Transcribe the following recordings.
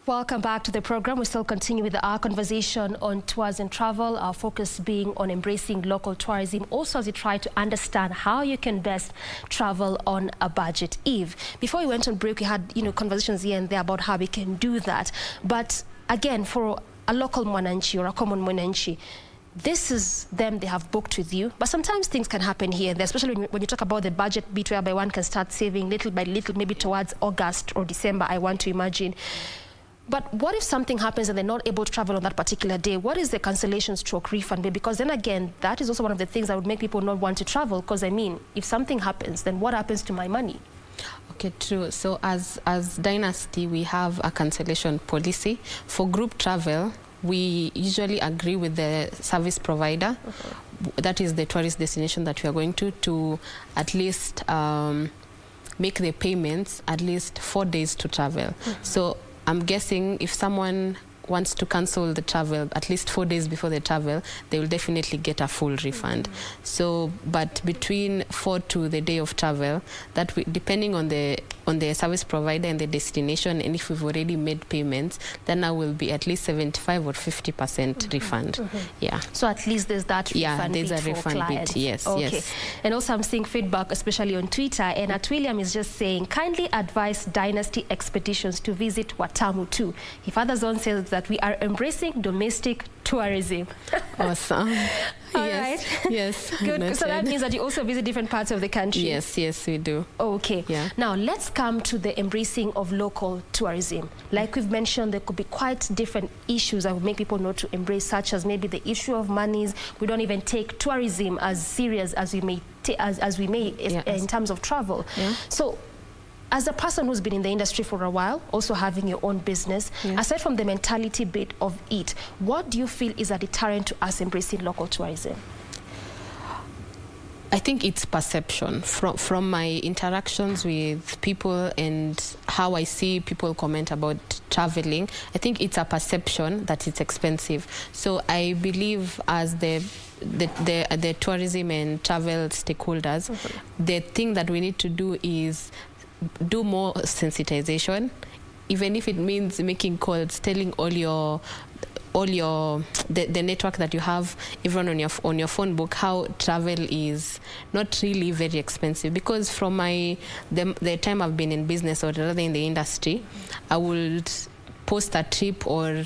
Welcome back to the program. We still continue with our conversation on tours and travel, our focus being on embracing local tourism, also as we try to understand how you can best travel on a budget. Eve, before we went on break, we had conversations here and there about how we can do that. But again, for a local mwananchi or a common mwananchi, this is them, they have booked with you, but sometimes things can happen here and there, especially when you talk about the budget bit whereby one can start saving little by little, maybe towards August or December, I want to imagine. But what if something happens and they're not able to travel on that particular day? What is the cancellation stroke refund? Because then again, that is also one of the things that would make people not want to travel. Because I mean, if something happens, then what happens to my money? Okay, true. So as Dynasty, we have a cancellation policy. For group travel, we usually agree with the service provider, that is the tourist destination that we are going to at least make the payments at least 4 days to travel. So I'm guessing if someone wants to cancel the travel at least 4 days before the travel, they will definitely get a full refund. So, but between 4 to the day of travel, that depending on the service provider and the destination, and if we've already made payments, then I will be at least 75 or 50% refund. Yeah. So at least there's that refund. Yeah, there's bit a refund for clients. bit. Yes. Okay. Yes. And also I'm seeing feedback, especially on Twitter, and at William is just saying, kindly advise Dynasty expeditions to visit Watamu too. If others on says that we are embracing domestic tourism. Awesome. All yes. right. Yes. Good. Noted. So that means that you also visit different parts of the country. Yes. Yes, we do. Okay. Yeah. Now let's come to the embracing of local tourism. Like we've mentioned, there could be quite different issues that would make people not to embrace, such as maybe the issue of monies. We don't even take tourism as serious as we may in terms of travel. Yeah. So, as a person who's been in the industry for a while, also having your own business, aside from the mentality bit of it, what do you feel is a deterrent to us embracing local tourism? I think it's perception. From my interactions with people and how I see people comment about traveling, I think it's a perception that it's expensive. So I believe as the tourism and travel stakeholders, the thing that we need to do is do more sensitization, even if it means making calls, telling all the network that you have, even on your phone book, how travel is not really very expensive. Because from the time I've been in business, or rather in the industry, I would post a trip or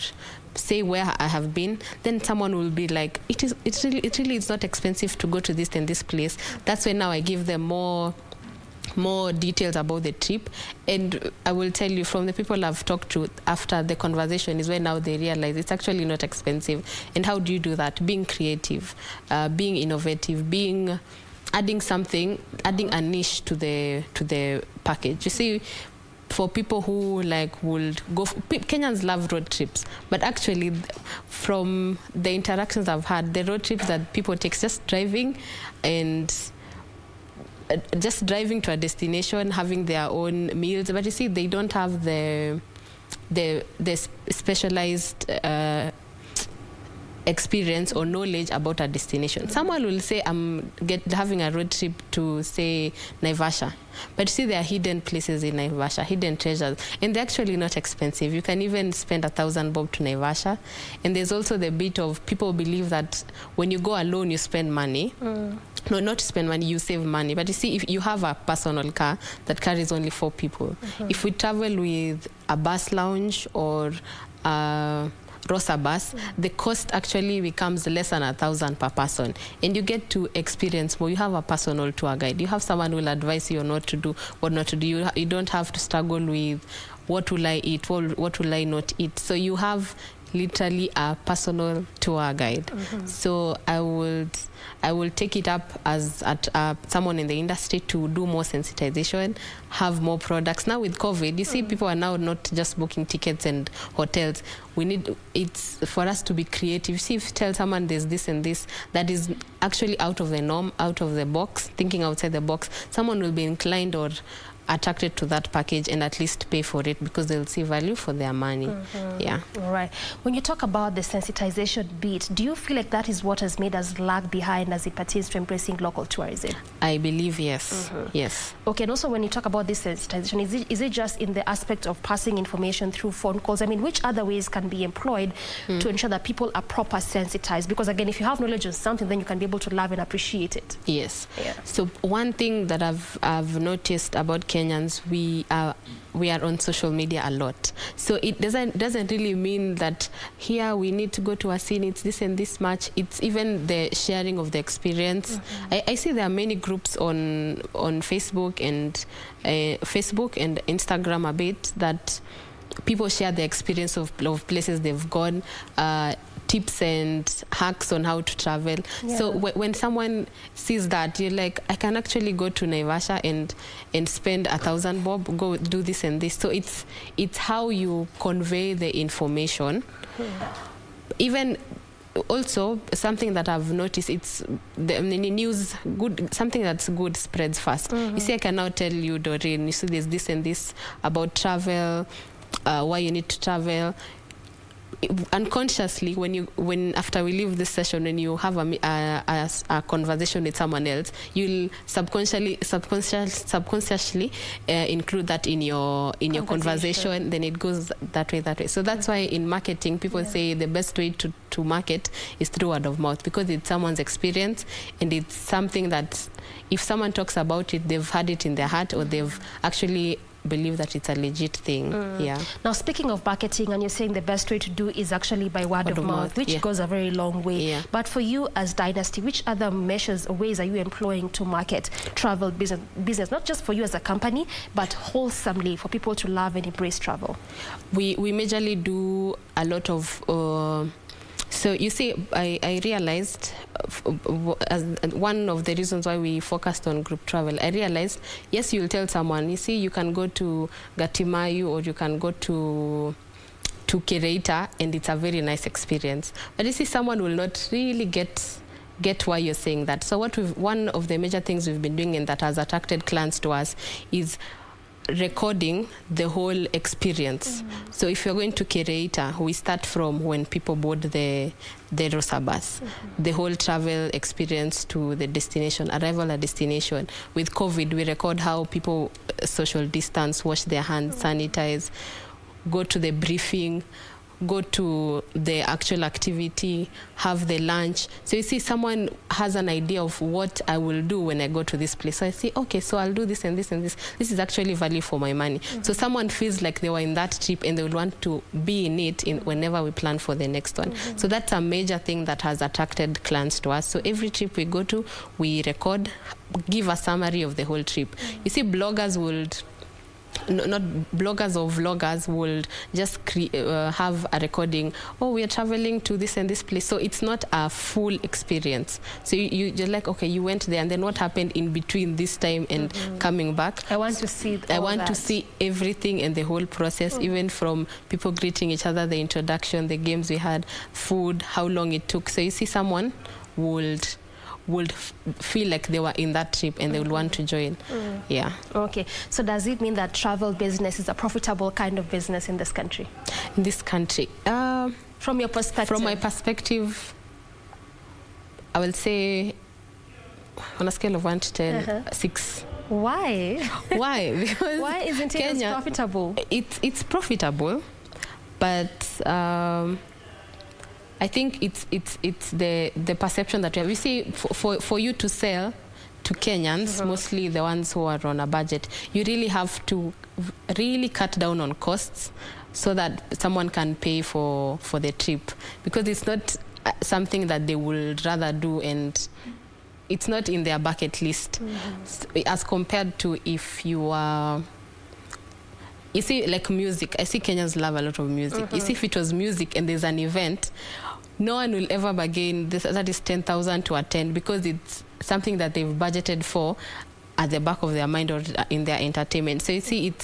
say where I have been, then someone will be like, it really is not expensive to go to this and this place. That's when now I give them more details about the trip, and I will tell you, from the people I've talked to after the conversation is when now they realize it's actually not expensive. And how do you do that? Being creative, being innovative, adding a niche to the package. You see, for people who would go, Kenyans love road trips, but actually from the interactions I've had, the road trips that people take, just driving to a destination, having their own meals, but you see, they don't have the specialized experience or knowledge about a destination. Someone will say, I'm having a road trip to, say, Naivasha. But see, there are hidden places in Naivasha, hidden treasures, and they're actually not expensive. You can even spend 1,000 bob to Naivasha. And there's also the bit of people believe that when you go alone, you spend money. No, not spend money, you save money. But you see, if you have a personal car that carries only 4 people, if we travel with a bus lounge or Rosa bus, the cost actually becomes less than 1,000 per person, and you get to experience more. You have a personal tour guide. You have someone who will advise you on what to do, what not to do. You don't have to struggle with what will I eat, what will I not eat. So you have literally a personal tour guide. So I will take it up as someone in the industry to do more sensitization, have more products. Now with COVID, you see, people are now not just booking tickets and hotels. It's for us to be creative. See, if you tell someone there's this and this that is actually out of the norm, out of the box, thinking outside the box, someone will be inclined or attracted to that package and at least pay for it because they'll see value for their money. Yeah. All right. When you talk about the sensitization bit, do you feel like that is what has made us lag behind as it pertains to embracing local tourism? I believe yes. Yes. Okay, and also when you talk about this sensitization, is it just in the aspect of passing information through phone calls? I mean, which other ways can be employed to ensure that people are proper sensitized? Because again, if you have knowledge on something, then you can be able to love and appreciate it. Yes. Yeah. So one thing that I've noticed about Kenyans, we are on social media a lot. So it doesn't really mean that here we need to go to a scene, it's this and this much. It's even the sharing of the experience. I see there are many groups on Facebook and Instagram a bit that people share the experience of places they've gone, tips and hacks on how to travel. Yeah. So when someone sees that, you're like, I can actually go to Naivasha and spend 1,000 bob, go do this and this. So it's how you convey the information. Even also something that I've noticed, it's the news, good, something that's good spreads fast. You see, I can now tell you, Doreen, you see there's this and this about travel, why you need to travel. Unconsciously, when after we leave this session, when you have a conversation with someone else, you'll subconsciously include that in your conversation. Then it goes that way. So that's why in marketing, people say the best way to market is through word of mouth, because it's someone's experience and it's something that if someone talks about it, they've had it in their heart, or they've actually believe that it's a legit thing. Yeah. Now, speaking of marketing, and you're saying the best way to do is actually by word of mouth, which goes a very long way. Yeah. But for you as Dynasty, which other measures or ways are you employing to market travel business, not just for you as a company, but wholesomely for people to love and embrace travel? We majorly do a lot of so you see, I realized as one of the reasons why we focused on group travel, I realized, yes, you'll tell someone, you see, you can go to Gatimayu or you can go to Kereita and it's a very nice experience. But you see, someone will not really get why you're saying that. So one of the major things we've been doing and that has attracted clients to us is recording the whole experience. So if you're going to Kereita, we start from when people board the Rosa bus, the whole travel experience to the destination, arrival at destination. With COVID, we record how people social distance, wash their hands, sanitize, go to the briefing, go to the actual activity, have the lunch. So you see, someone has an idea of what I will do when I go to this place. So I say, okay, so I'll do this and this and this. This is actually value for my money. So someone feels like they were in that trip and they will want to be in it whenever we plan for the next one. So that's a major thing that has attracted clients to us. So every trip we go to, we record, give a summary of the whole trip. You see, bloggers would... not bloggers or vloggers will just have a recording, oh, we are traveling to this and this place. So it's not a full experience. So you're like, okay, you went there and then what happened in between this time and coming back? I want to see to see everything and the whole process, even from people greeting each other, the introduction, the games we had, food, how long it took. So you see, someone would feel like they were in that trip and they would want to join. Yeah. Okay. So does it mean that travel business is a profitable kind of business in this country? In this country? From your perspective? From my perspective, I will say on a scale of 1 to 10, 6. Why? Why? Because why isn't it as profitable? It's profitable, but I think it's the perception that we have. You see, for you to sell to Kenyans, mostly the ones who are on a budget, you really have to really cut down on costs so that someone can pay for the trip, because it's not something that they would rather do and it's not in their bucket list, as compared to if you are... You see, like music, I see Kenyans love a lot of music. You see, if it was music and there's an event, no one will ever bargain that is 10,000 to attend, because it's something that they've budgeted for at the back of their mind or in their entertainment. So you see,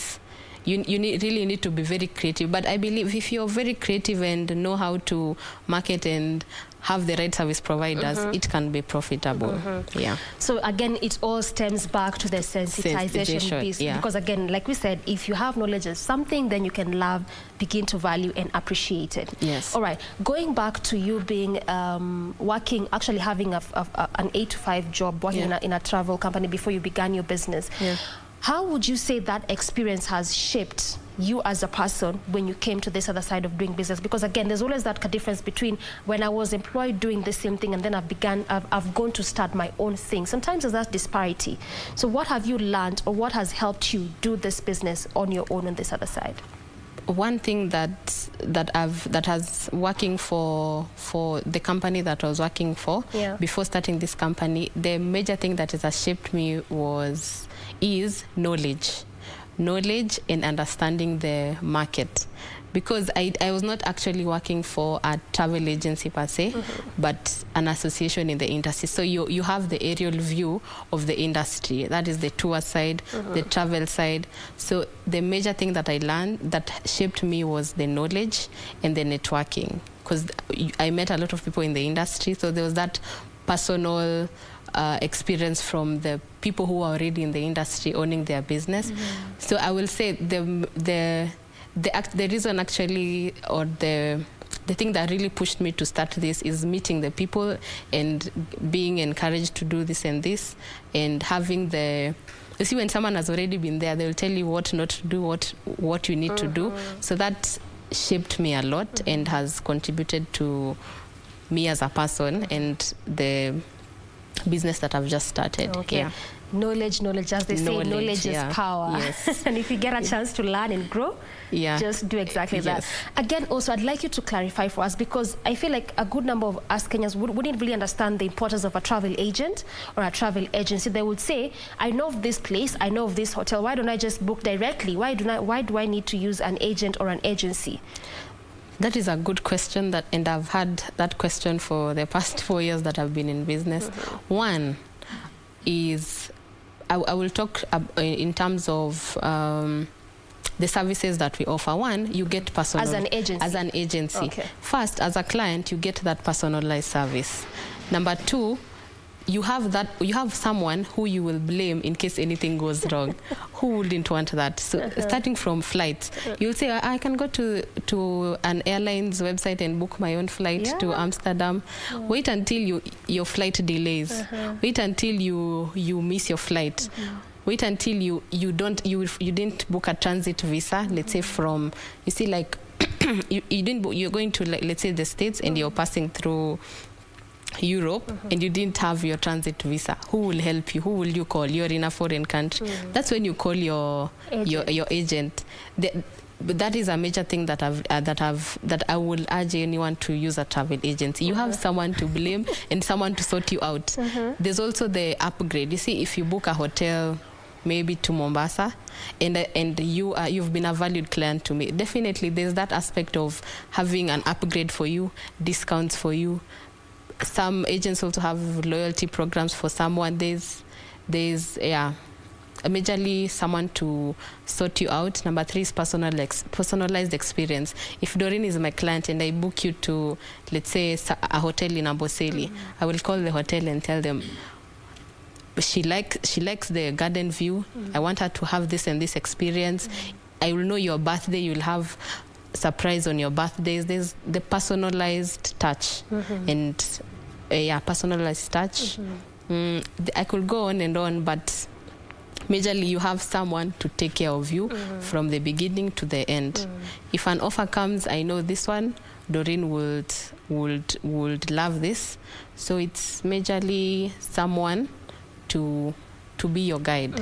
you really need to be very creative. But I believe if you're very creative and know how to market and have the right service providers, it can be profitable. Yeah. So again, it all stems back to the sensitization piece. Yeah. Because again, like we said, if you have knowledge of something, then you can love, begin to value and appreciate it. Yes. All right. Going back to you being working, actually having an 8 to 5 job, working in a travel company before you began your business. Yeah. How would you say that experience has shaped you as a person when you came to this other side of doing business? Because again, there's always that difference between when I was employed doing the same thing and then I've gone to start my own thing. Sometimes there's that disparity. So what have you learned, or what has helped you do this business on your own on this other side? One thing that has working for the company that I was working for before starting this company, the major thing that has shaped me is knowledge and understanding the market, because I was not actually working for a travel agency per se, but an association in the industry. So you have the aerial view of the industry. That is the tour side, the travel side. So the major thing that I learned that shaped me was the knowledge and the networking, because I met a lot of people in the industry. So there was that personal experience from the people who are already in the industry owning their business. So I will say the reason actually, or the thing that really pushed me to start this is meeting the people and being encouraged to do this and this, and having you see, when someone has already been there, they will tell you what not to do, what you need to do. So that shaped me a lot and has contributed to me as a person and the business that I've just started. Okay. Yeah. Knowledge, as they say, knowledge is power. Yes. And if you get a chance to learn and grow, just do exactly that. Again, also, I'd like you to clarify for us, because I feel like a good number of us Kenyans wouldn't really understand the importance of a travel agent or a travel agency. They would say, I know of this place, I know of this hotel, why don't I just book directly? Why do I need to use an agent or an agency? That is a good question, and I've had that question for the past 4 years that I've been in business. One is, I will talk in terms of the services that we offer. One, you get personal. As an agency. Okay. First, as a client, you get that personalized service. Number two, you have someone who you will blame in case anything goes wrong. Who wouldn't want that? So starting from flights, you'll say, I can go to an airline's website and book my own flight to Amsterdam. Wait until your flight delays. Wait until you miss your flight. Wait until you didn't book a transit visa. Let's say from, you see, like you're going to, like, let's say the States, and you're passing through Europe, and you didn't have your transit visa. Who will help you? Who will you call? You're in a foreign country. That's when you call your agent. But that is a major thing that I will urge anyone to use a travel agency. You have someone to blame and someone to sort you out. There's also the upgrade. You see, if you book a hotel maybe to Mombasa, and you've been a valued client to me, definitely there's that aspect of having an upgrade for you, discounts for you. Some agents also have loyalty programs for someone. There's majorly someone to sort you out. Number three is personalized experience. If Doreen is my client and I book you to, let's say, a hotel in Amboseli, I will call the hotel and tell them, she likes the garden view. I want her to have this and this experience. I will know your birthday. You'll have surprise on your birthdays. There's the personalized touch, and personalized touch. I could go on and on, but majorly you have someone to take care of you from the beginning to the end. If an offer comes, I know this one, Doreen would love this. So it's majorly someone to be your guide.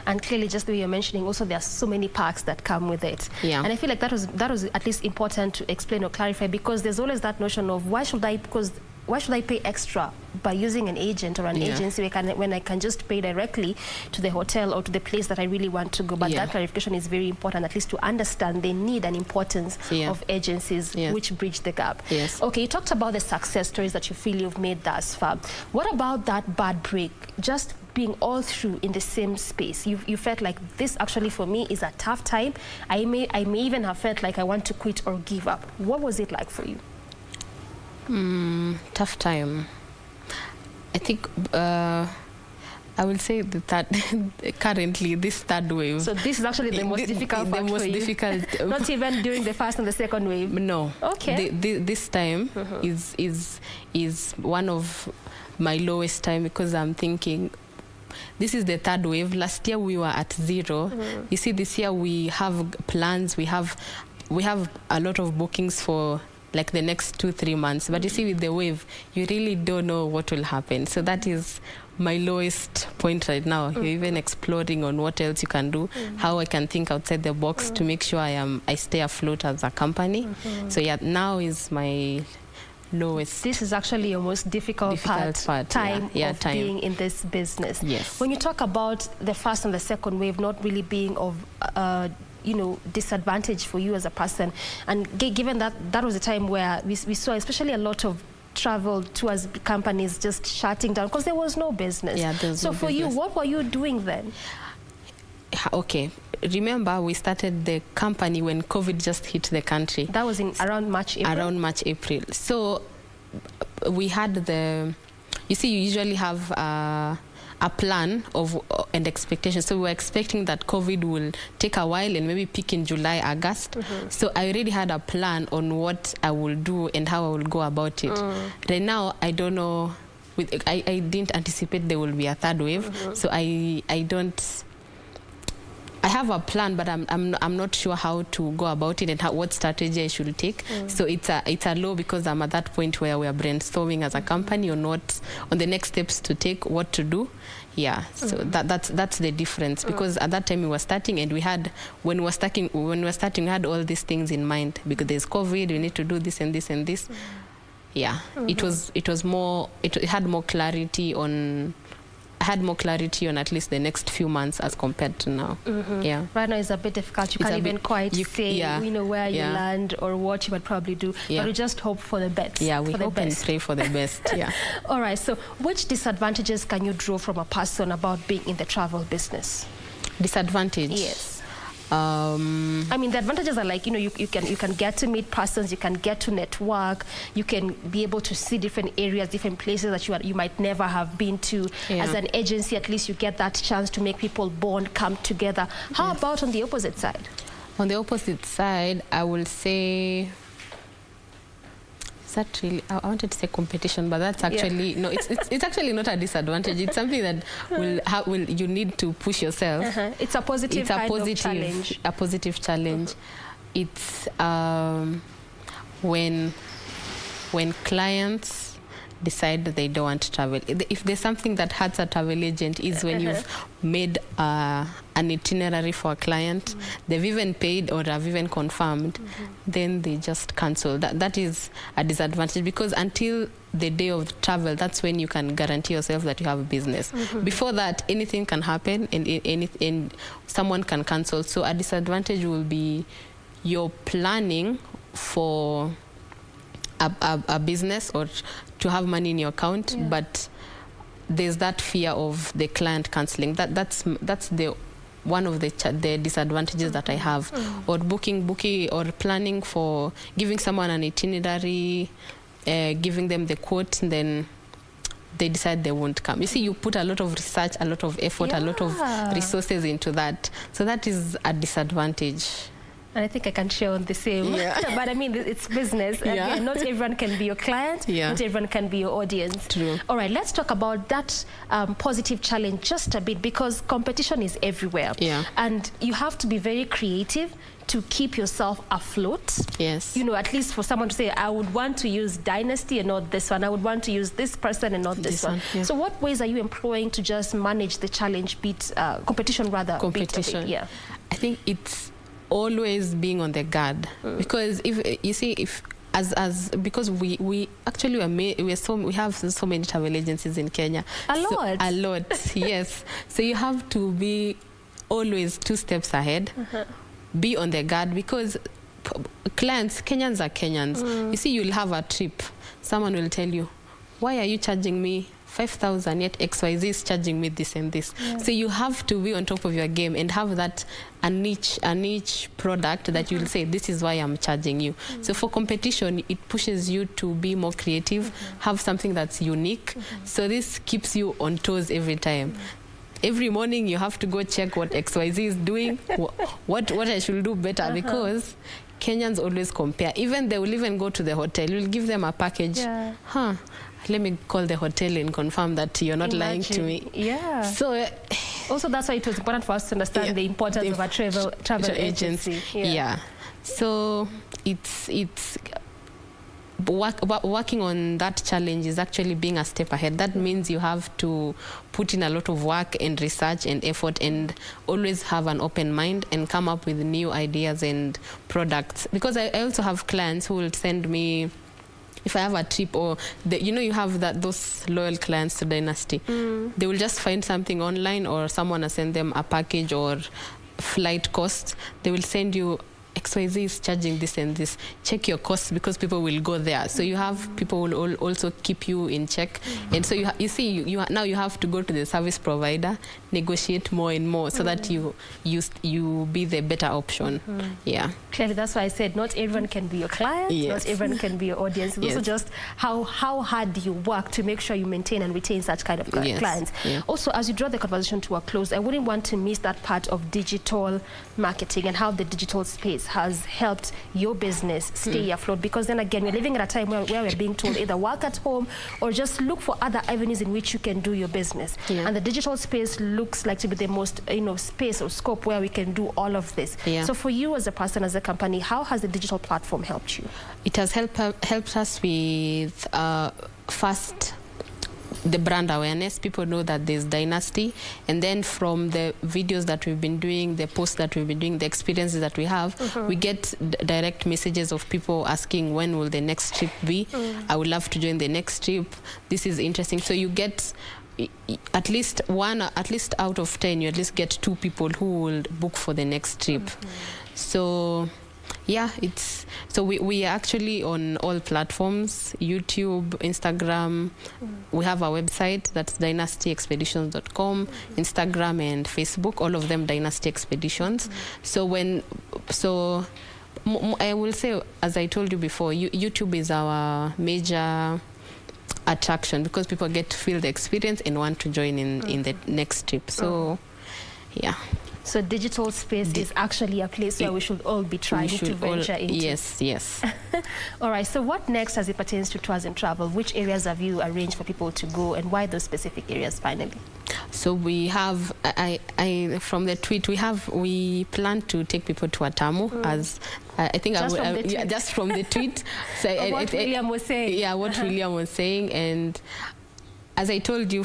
And clearly, just the way you're mentioning, also there are so many perks that come with it. And I feel like that was at least important to explain or clarify, because there's always that notion of why should I pay extra by using an agent or an agency when I can just pay directly to the hotel or to the place that I really want to go? But that clarification is very important, at least to understand the need and importance of agencies, which bridge the gap. Okay, you talked about the success stories that you feel you've made thus far. What about that bad break? Just being all through in the same space, you felt like this actually for me is a tough time. I may even have felt like I want to quit or give up. What was it like for you? Tough time. I think I will say currently this third wave. So this is actually the most difficult part for you. Not even during the first and the second wave. No. Okay. This time is one of my lowest time, because I'm thinking this is the third wave. Last year we were at 0. You see, this year we have plans. We have a lot of bookings for like the next 2-3 months. But you see, with the wave, you really don't know what will happen. So that is my lowest point right now. You're even exploring on what else you can do, how I can think outside the box to make sure I stay afloat as a company. So yeah, now is my lowest. This is actually your most difficult time of being in this business. Yes. When you talk about the first and the second wave not really being of disadvantage for you as a person, and given that that was a time where we saw especially a lot of travel tours companies just shutting down because there was no business. Yeah, so for you, what were you doing then? Okay, remember we started the company when COVID just hit the country. That was in around March, April? Around March, April. So we had you see, you usually have a plan and expectation. So we were expecting that COVID will take a while and maybe peak in July, August. So I already had a plan on what I will do and how I will go about it. Right now, I don't know. I didn't anticipate there will be a third wave. So I don't. I have a plan, but I'm not sure how to go about it and what strategy I should take. So it's a low, because I'm at that point where we are brainstorming as a company on on the next steps to take, what to do. Yeah, so that's the difference, because at that time we were starting, and when we were starting we had all these things in mind, because there's COVID, we need to do this and this and this. Yeah, it had more clarity on. I had more clarity on at least the next few months as compared to now. Yeah. Right now it's a bit difficult. You can't even quite say where you land or what you would probably do. But we just hope for the best. Yeah, we hope and pray for the best. Yeah. All right. So which disadvantages can you draw from a person about being in the travel business? Disadvantage? Yes. I mean, the advantages are like, you can get to meet persons, you can get to network, you can be able to see different areas, different places that you might never have been to. As an agency, at least you get that chance to make people bond, come together. How about on the opposite side? On the opposite side, I will say, is that really, I wanted to say competition, but that's actually no. It's actually not a disadvantage. It's something that you need to push yourself. It's a positive challenge. A positive challenge. It's when clients decide that they don't want to travel. If there's something that hurts a travel agent, is when you've made an itinerary for a client, they've even paid or have even confirmed, then they just cancel. That is a disadvantage, because until the day of travel, that's when you can guarantee yourself that you have business. Before that, anything can happen and someone can cancel. So a disadvantage will be you're planning for a business or to have money in your account, but there's that fear of the client cancelling. That's the one of the disadvantages that I have. Or booking or planning for giving someone an itinerary, giving them the quote, and then they decide they won't come. You see, you put a lot of research, a lot of effort, a lot of resources into that. So that is a disadvantage. And I think I can share on the same. But I mean, it's business. And not everyone can be your client. Not everyone can be your audience. True. All right, let's talk about that positive challenge just a bit, because competition is everywhere. And you have to be very creative to keep yourself afloat. Yes. At least for someone to say, I would want to use Dynasty and not this one. I would want to use this person and not this one. So what ways are you employing to just manage the challenge, competition rather? Competition. I think it's always being on the guard, because because we actually we have so many travel agencies in Kenya. A lot. Yes. So you have to be always 2 steps ahead. Be on the guard, because Kenyans are Kenyans. You see, you'll have a trip, someone will tell you, why are you charging me 5,000, yet XYZ is charging me this and this. Yeah. So you have to be on top of your game and have that a niche product that you'll say, this is why I'm charging you. So for competition, it pushes you to be more creative, have something that's unique. So this keeps you on toes every time. Every morning you have to go check what XYZ is doing, what I should do better, because Kenyans always compare. Even they will even go to the hotel. You'll give them a package. Yeah. Let me call the hotel and confirm that you're not lying to me. Yeah. So also that's why it was important for us to understand the importance of a travel agency. Yeah. So it's working on that challenge is actually being a step ahead. That means you have to put in a lot of work and research and effort, and always have an open mind and come up with new ideas and products. Because I also have clients who will send me, if I have a trip, or you have those loyal clients to Dynasty, they will just find something online, or someone will send them a package or flight costs. They will send you, XYZ is charging this and this. Check your costs, because people will go there. So you have people will also keep you in check. And so you see, now you have to go to the service provider, negotiate more and more, so that you be the better option. Yeah. Clearly, that's why I said not everyone can be your client, not everyone can be your audience. It's also just how hard you work to make sure you maintain and retain such kind of clients. Also, as you draw the conversation to a close, I wouldn't want to miss that part of digital marketing and how the digital space has helped your business stay afloat. Because then again, we're living at a time where we're being told either work at home or just look for other avenues in which you can do your business. And the digital space looks like to be the most space or scope where we can do all of this. So for you as a person, as a company, how has the digital platform helped you? It has helped us with first, the brand awareness. People know that there's Dynasty, and then from the videos that we've been doing, the posts that we've been doing, the experiences that we have, we get direct messages of people asking, when will the next trip be? I would love to join the next trip. This is interesting. So you get at least out of 10, you at least get 2 people who will book for the next trip. So yeah, we are actually on all platforms: YouTube, Instagram. We have a website, that's dynastyexpeditions.com, Instagram and Facebook, all of them Dynasty Expeditions. So I will say, as I told you before, YouTube is our major attraction, because people get to feel the experience and want to join in the next trip. So yeah. So digital space is actually a place where we should all be trying to venture into. Yes. All right, so what next as it pertains to tours and travel? Which areas have you arranged for people to go, and why those specific areas finally? So we have, from the tweet, we plan to take people to Atamu, as I think just from the tweet. So what William was saying. Yeah, what William was saying. And as I told you,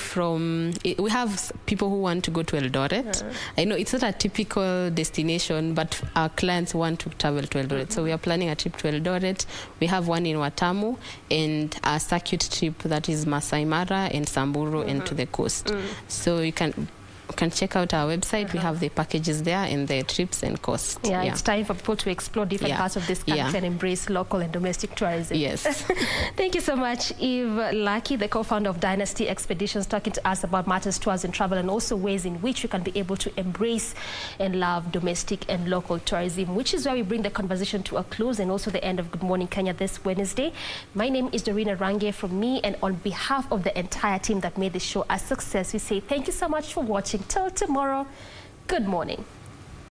we have people who want to go to Eldoret. I know it's not a typical destination, but our clients want to travel to Eldoret. So we are planning a trip to Eldoret. We have one in Watamu, and a circuit trip that is Masai Mara and Samburu and to the coast. So you can check out our website. We have the packages there and the trips and costs. Yeah, it's time for people to explore different parts of this country and embrace local and domestic tourism. Yes. Thank you so much, Eve Lucky, the co-founder of Dynasty Expeditions, talking to us about matters tours and travel, and also ways in which you can be able to embrace and love domestic and local tourism, which is where we bring the conversation to a close, and also the end of Good Morning Kenya this Wednesday. My name is Doreen. From me, and on behalf of the entire team that made this show a success, we say thank you so much for watching. Till tomorrow, good morning.